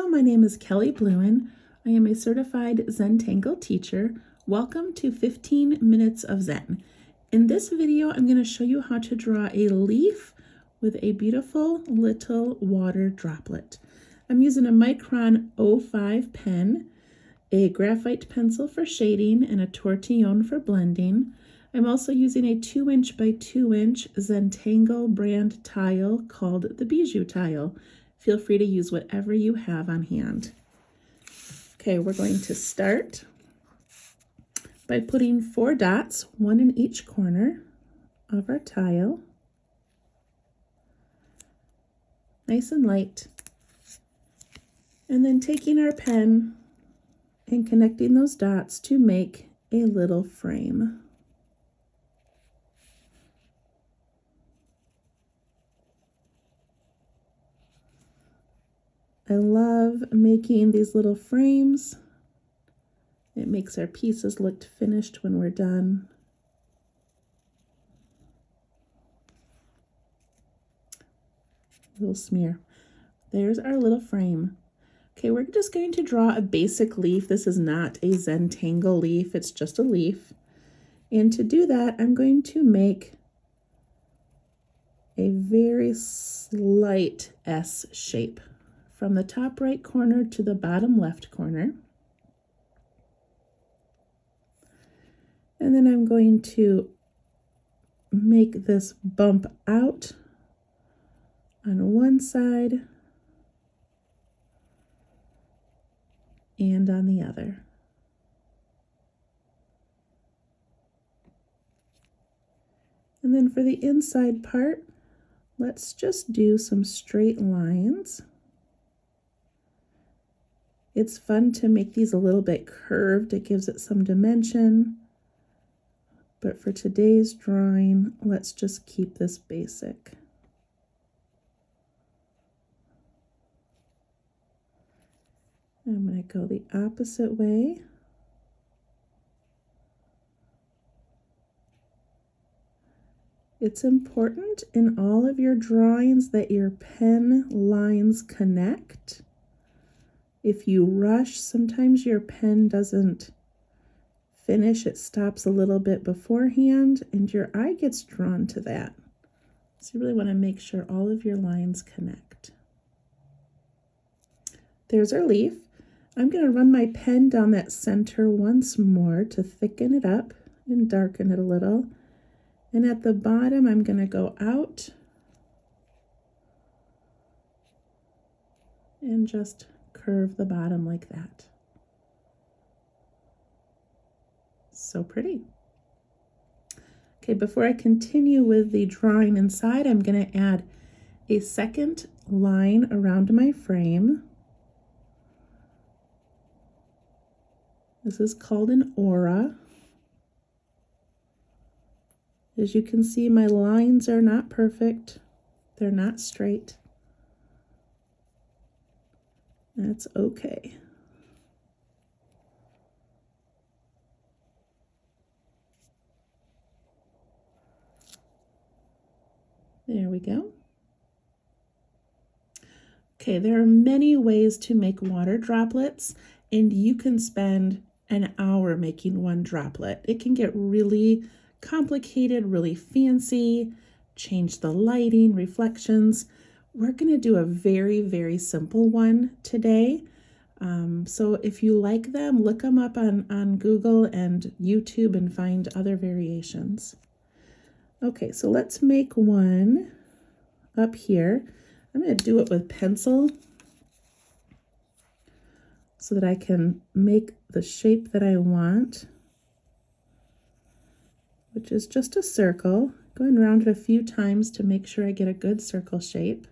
Hello, my name is Kelly Bluen. I am a certified Zentangle teacher. Welcome to 15 Minutes of Zen. In this video, I'm going to show you how to draw a leaf with a beautiful little water droplet. I'm using a Micron 05 pen, a graphite pencil for shading, and a Tortillion for blending. I'm also using a 2" by 2" Zentangle brand tile called the Bijou tile. Feel free to use whatever you have on hand. Okay, we're going to start by putting 4 dots, 1 in each corner of our tile. Nice and light. And then taking our pen and connecting those dots to make a little frame. I love making these little frames. It makes our pieces look finished when we're done. Little smear. There's our little frame. Okay, we're just going to draw a basic leaf. This is not a Zentangle leaf, it's just a leaf. And to do that, I'm going to make a very slight S shape from the top right corner to the bottom left corner. And then I'm going to make this bump out on one side and on the other. And then for the inside part, let's just do some straight lines. It's fun to make these a little bit curved. It gives it some dimension. But for today's drawing, let's just keep this basic. I'm going to go the opposite way. It's important in all of your drawings that your pen lines connect. If you rush, sometimes your pen doesn't finish, it stops a little bit beforehand, and your eye gets drawn to that. So you really want to make sure all of your lines connect. There's our leaf. I'm going to run my pen down that center once more to thicken it up and darken it a little. And at the bottom, I'm going to go out and just curve the bottom like that. So pretty. Okay, before I continue with the drawing inside, I'm going to add a second line around my frame. This is called an aura. As you can see, my lines are not perfect. They're not straight. That's okay. There we go. Okay, there are many ways to make water droplets, and you can spend an hour making one droplet. It can get really complicated, really fancy, change the lighting, reflections. We're going to do a very, very simple one today. So if you like them, look them up on Google and YouTube and find other variations. Okay, so let's make one up here. I'm going to do it with pencil so that I can make the shape that I want, which is just a circle. Going around it a few times to make sure I get a good circle shape.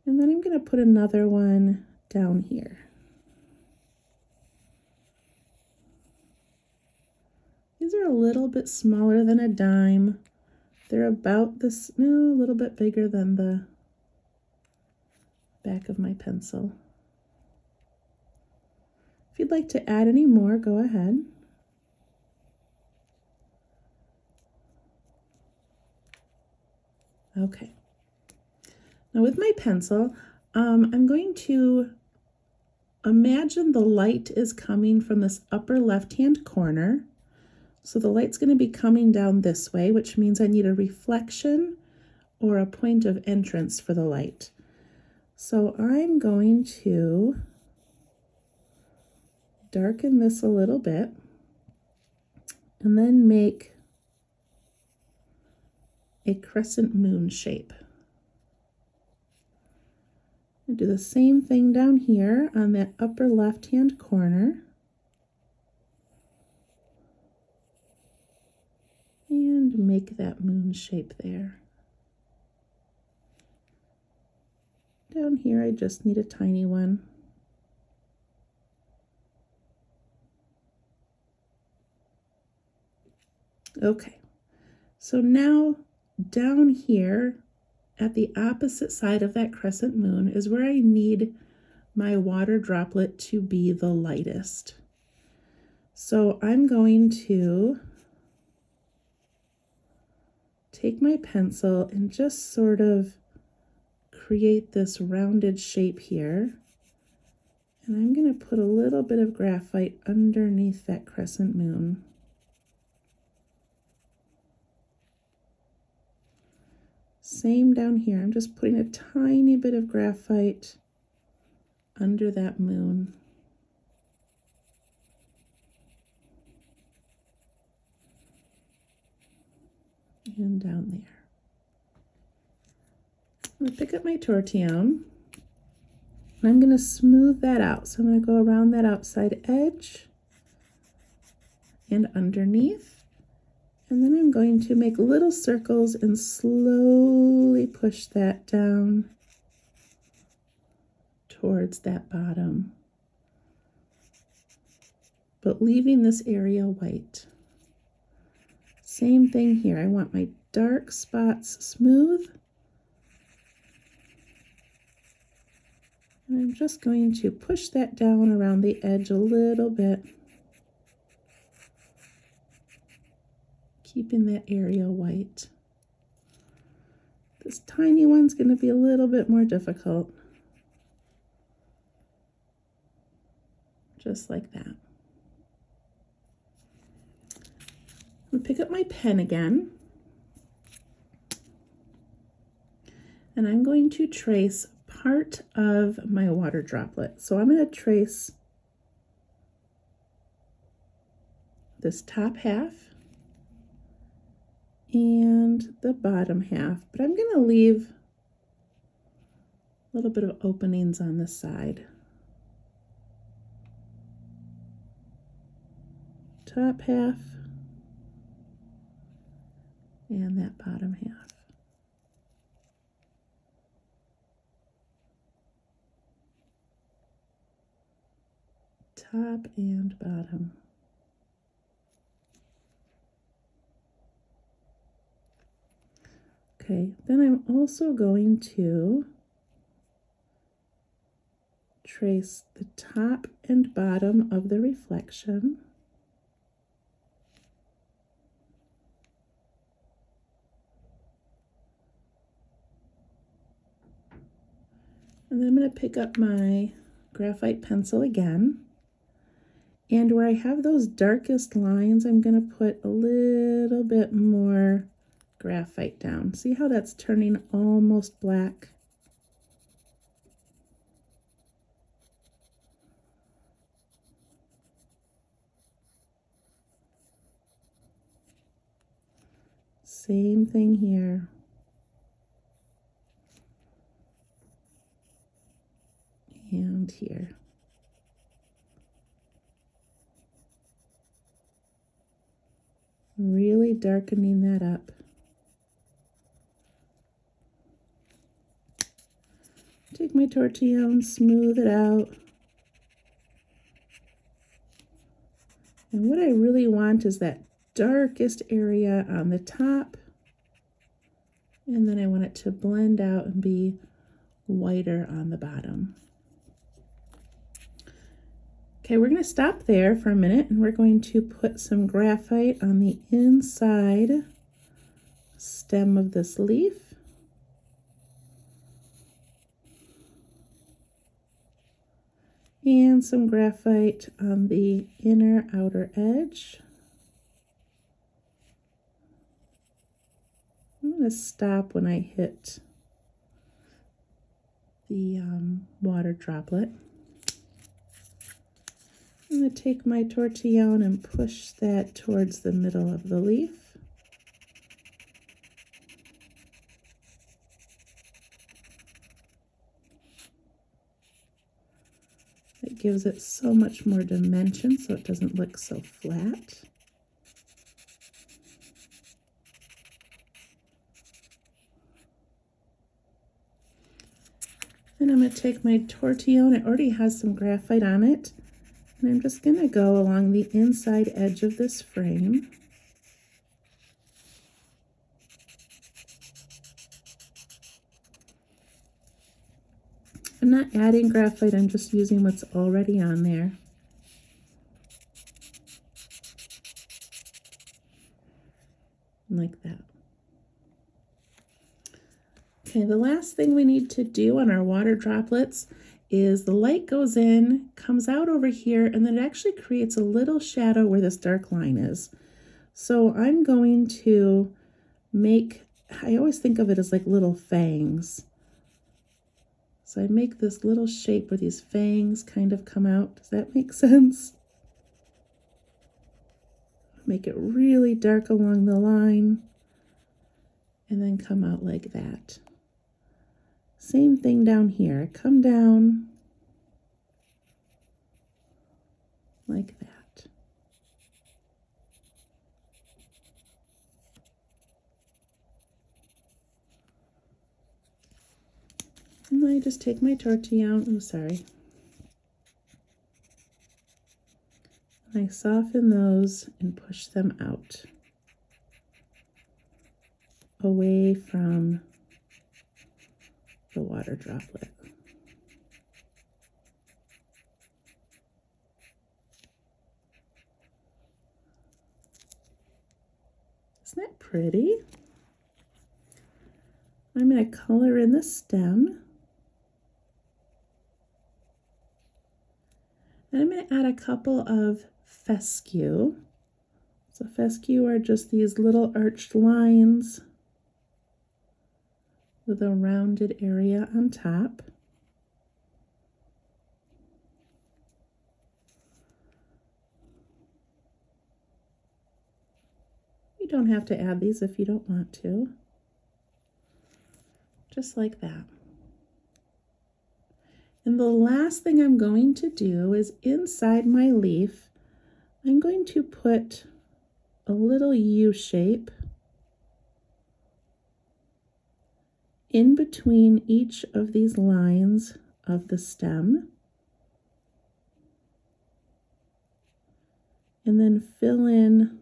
And then I'm going to put another one down here. These are a little bit smaller than a dime. They're about this, no, a little bit bigger than the back of my pencil. If you'd like to add any more, go ahead. Okay. Now with my pencil, I'm going to imagine the light is coming from this upper left-hand corner. So the light's going to be coming down this way, which means I need a reflection or a point of entrance for the light. So I'm going to darken this a little bit and then make a crescent moon shape. I do the same thing down here on that upper left-hand corner. And make that moon shape there. Down here, I just need a tiny one. Okay, so now down here at the opposite side of that crescent moon is where I need my water droplet to be the lightest. So I'm going to take my pencil and just sort of create this rounded shape here. And I'm going to put a little bit of graphite underneath that crescent moon. Same down here. I'm just putting a tiny bit of graphite under that moon. And down there. I'm going to pick up my tortillon and I'm going to smooth that out. So I'm going to go around that outside edge and underneath. And then I'm going to make little circles and slowly push that down towards that bottom, but leaving this area white. Same thing here. I want my dark spots smooth. And I'm just going to push that down around the edge a little bit, keeping that area white. This tiny one's going to be a little bit more difficult. Just like that. I'm going to pick up my pen again. And I'm going to trace part of my water droplet. So I'm going to trace this top half and the bottom half, but I'm going to leave a little bit of openings on the side. Top half and that bottom half. Top and bottom. Okay, then I'm also going to trace the top and bottom of the reflection. And then I'm going to pick up my graphite pencil again. And where I have those darkest lines, I'm going to put a little bit more graphite down. See how that's turning almost black? Same thing here. And here. Really darkening that up. Take my tortillion, smooth it out. And what I really want is that darkest area on the top. And then I want it to blend out and be whiter on the bottom. Okay, we're going to stop there for a minute and we're going to put some graphite on the inside stem of this leaf. and some graphite on the inner outer edge. I'm going to stop when I hit the water droplet. I'm going to take my tortillon and push that towards the middle of the leaf. It gives it so much more dimension so it doesn't look so flat. Then I'm going to take my tortillon, it already has some graphite on it, and I'm just going to go along the inside edge of this frame. I'm not adding graphite, I'm just using what's already on there. Like that. Okay, the last thing we need to do on our water droplets is the light goes in, comes out over here, and then it actually creates a little shadow where this dark line is. So I'm going to make, I always think of it as like little fangs. So I make this little shape where these fangs kind of come out. Does that make sense? Make it really dark along the line and then come out like that. Same thing down here. Come down like that. And then I just take my tortillon, I'm sorry. I soften those and push them out, away from the water droplet. Isn't that pretty? I'm going to color in the stem. And I'm going to add a couple of fescue. So fescue are just these little arched lines with a rounded area on top. You don't have to add these if you don't want to. Just like that. And the last thing I'm going to do is inside my leaf, I'm going to put a little U shape in between each of these lines of the stem, and then fill in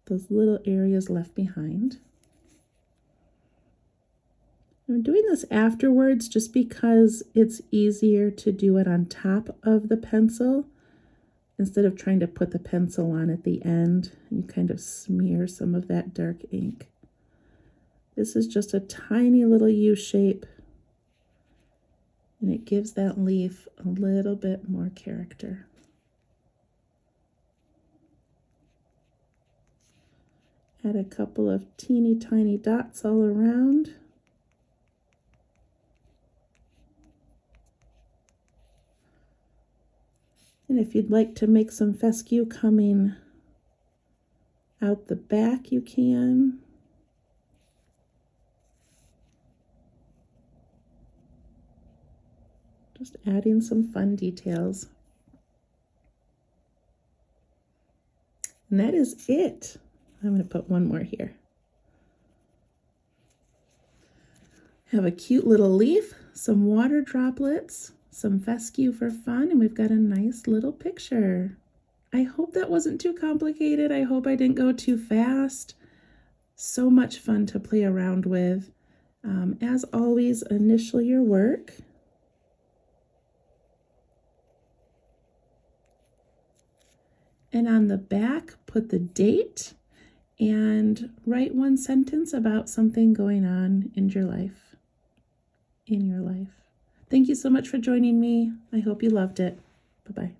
those little areas left behind. I'm doing this afterwards just because it's easier to do it on top of the pencil instead of trying to put the pencil on at the end. You kind of smear some of that dark ink. This is just a tiny little U shape, and it gives that leaf a little bit more character. Add a couple of teeny tiny dots all around. And if you'd like to make some fescue coming out the back, you can. Just adding some fun details. And that is it. I'm going to put one more here. Have a cute little leaf, some water droplets, some fescue for fun, and we've got a nice little picture. I hope that wasn't too complicated. I hope I didn't go too fast. So much fun to play around with. As always, initial your work. And on the back, put the date and write one sentence about something going on in your life. Thank you so much for joining me. I hope you loved it. Bye-bye.